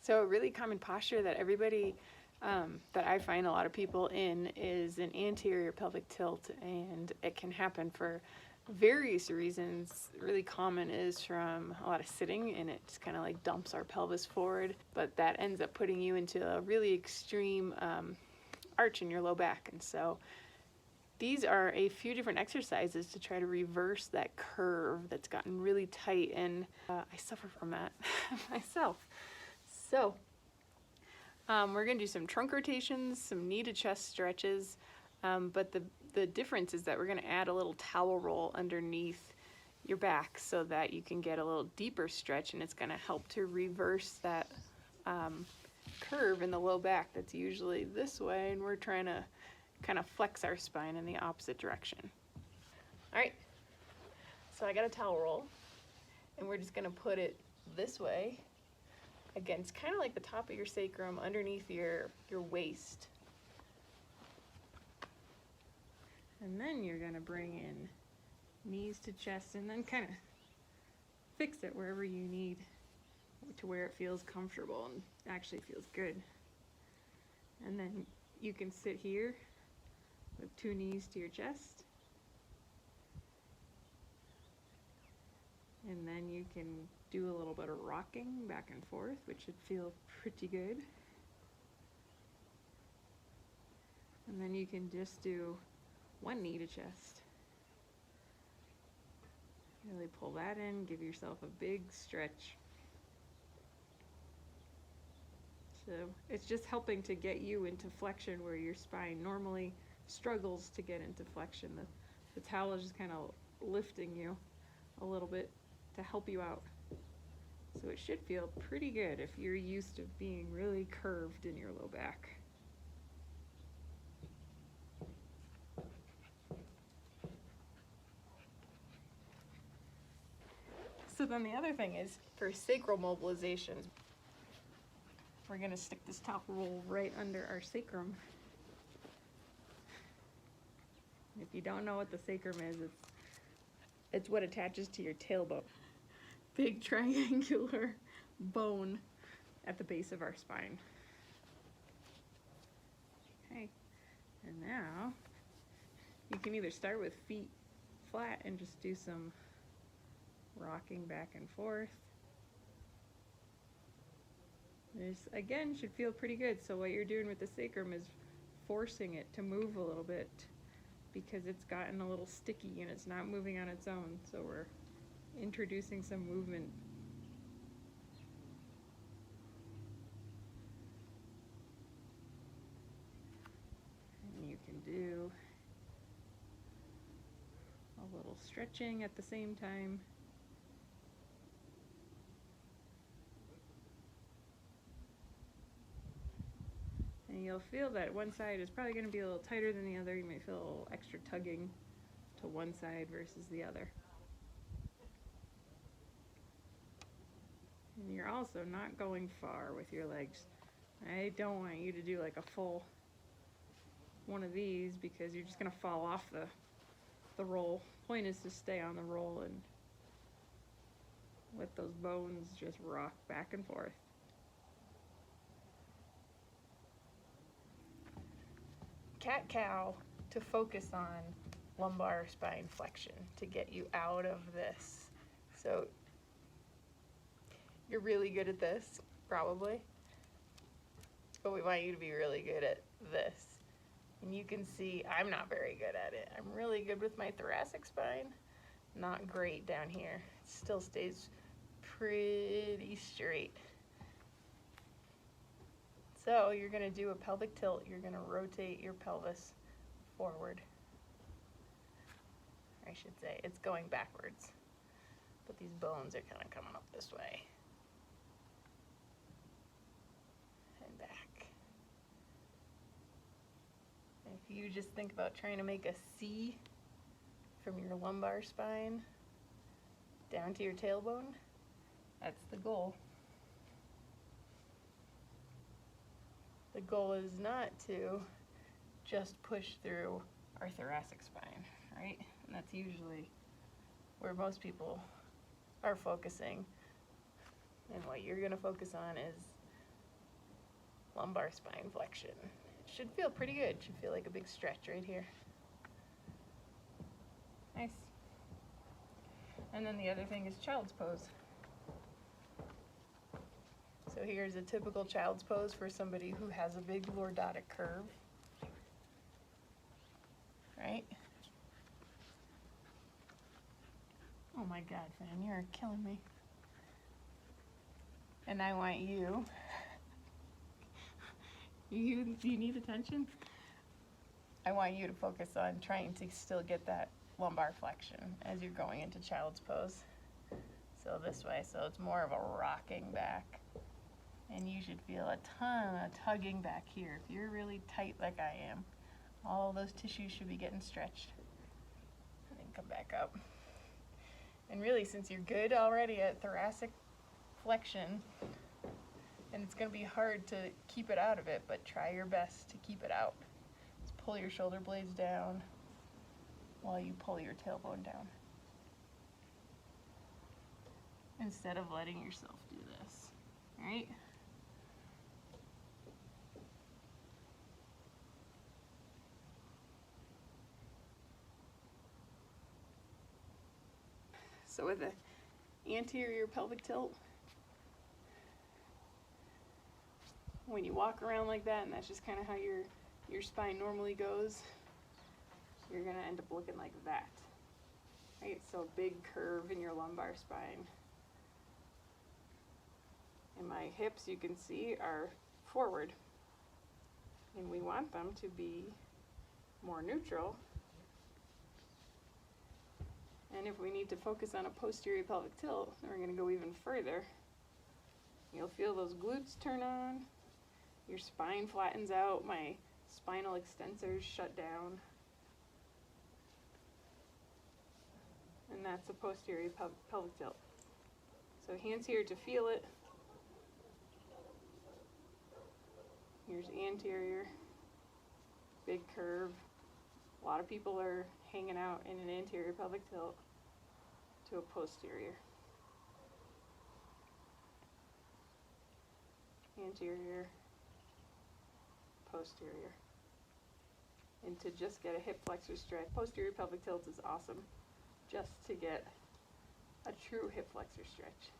So a really common posture that everybody, that I find a lot of people in, is an anterior pelvic tilt, and it can happen for various reasons. Really common is from a lot of sitting, and it just kind of like dumps our pelvis forward, but that ends up putting you into a really extreme arch in your low back. And so these are a few different exercises to try to reverse that curve that's gotten really tight, and I suffer from that myself. So we're going to do some trunk rotations, some knee to chest stretches, but the difference is that we're going to add a little towel roll underneath your back so that you can get a little deeper stretch, and it's going to help to reverse that curve in the low back that's usually this way, and we're trying to kind of flex our spine in the opposite direction. All right, so I got a towel roll, and we're just going to put it this way against kind of like the top of your sacrum, underneath your waist. And then you're going to bring in knees to chest, and then kind of fix it wherever you need to where it feels comfortable and actually feels good. And then you can sit here with 2 knees to your chest. And then you can do a little bit of rocking back and forth, which should feel pretty good. And then you can just do 1 knee to chest. Really pull that in, give yourself a big stretch. So it's just helping to get you into flexion where your spine normally struggles to get into flexion. The towel is just kind of lifting you a little bit to help you out. So it should feel pretty good if you're used to being really curved in your low back. So then the other thing is, for sacral mobilizations, we're going to stick this top roll right under our sacrum. If you don't know what the sacrum is, it's what attaches to your tailbone. Big triangular bone at the base of our spine. Okay, and now you can either start with feet flat and just do some rocking back and forth. This again should feel pretty good. So what you're doing with the sacrum is forcing it to move a little bit, because it's gotten a little sticky and it's not moving on its own. So we're introducing some movement. And you can do a little stretching at the same time. And you'll feel that one side is probably going to be a little tighter than the other. You may feel a little extra tugging to one side versus the other. And you're also not going far with your legs. I don't want you to do like a full one of these, because you're just going to fall off the roll. Point is to stay on the roll and let those bones just rock back and forth. Cat-cow to focus on lumbar spine flexion to get you out of this. So you're really good at this, probably, but we want you to be really good at this. And you can see I'm not very good at it. I'm really good with my thoracic spine, not great down here. It still stays pretty straight. So you're going to do a pelvic tilt. You're going to rotate your pelvis forward. I should say it's going backwards, but these bones are kind of coming up this way and back. And if you just think about trying to make a C from your lumbar spine down to your tailbone, that's the goal. The goal is not to just push through our thoracic spine, right? And that's usually where most people are focusing. And what you're going to focus on is lumbar spine flexion. It should feel pretty good. It should feel like a big stretch right here. Nice. And then the other thing is child's pose. So here's a typical child's pose for somebody who has a big lordotic curve. Right? Oh my God, Fan, you're killing me. And I want you, you need attention? I want you to focus on trying to still get that lumbar flexion as you're going into child's pose. So this way, so it's more of a rocking back. And you should feel a ton of tugging back here. If you're really tight like I am, all those tissues should be getting stretched. And then come back up. And really, since you're good already at thoracic flexion, and it's going to be hard to keep it out of it, but try your best to keep it out. Just pull your shoulder blades down while you pull your tailbone down, instead of letting yourself do this, right? So with the anterior pelvic tilt, when you walk around like that, and that's just kind of how your spine normally goes, you're going to end up looking like that, right? So big curve in your lumbar spine. And my hips, you can see, are forward. And we want them to be more neutral. And if we need to focus on a posterior pelvic tilt, then we're going to go even further. You'll feel those glutes turn on. Your spine flattens out. My spinal extensors shut down. And that's a posterior pelvic tilt. So hands here to feel it. Here's anterior, big curve. A lot of people are hanging out in an anterior pelvic tilt to a posterior. Anterior, posterior. And to just get a hip flexor stretch, posterior pelvic tilt is awesome just to get a true hip flexor stretch.